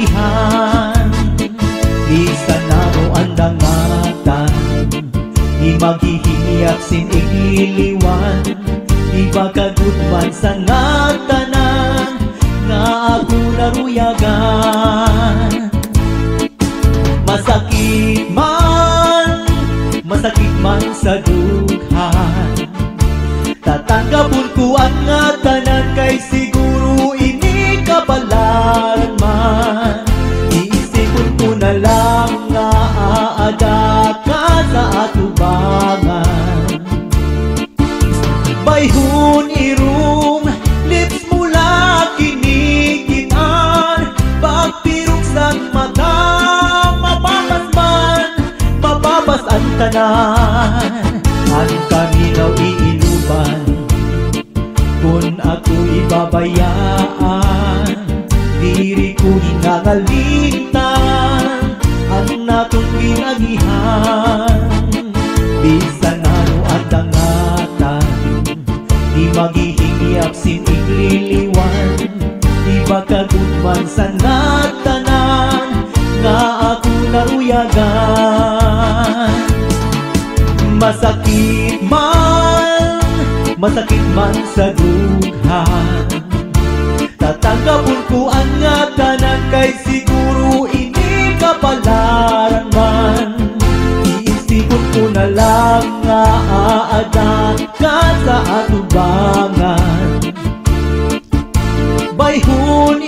kinagihan. Bisan na mo ang dangatan, di maghihiyap sin igiliwan. Di ba kagudman sa ngatanan, nga ako naruyagan. Masakit man sa dughan, tatanggapon ko ang ngatanan, kay siguro ini kabalaran man. Iisipon ko na lang nga aada ka sa atubangan. Bayhon irong lips mula kinikitan, pagpirok sang mata mababas ang tanan. Ang kaminaw iiluban kung ako ibabayaan, diri ko hinangalitan ang natong kinagihan. Bisan ano ang dangatan, di maghihiyap sin igliliwan. Di ba kagudman sa natanan, nga ako naruyagan. Masakit man sa dughan, tatanggapon ko ang ngatanan, kay siguro ini kapalaran man. Iisipon ko na lang nga aadan ka sa atubangan. Bayhon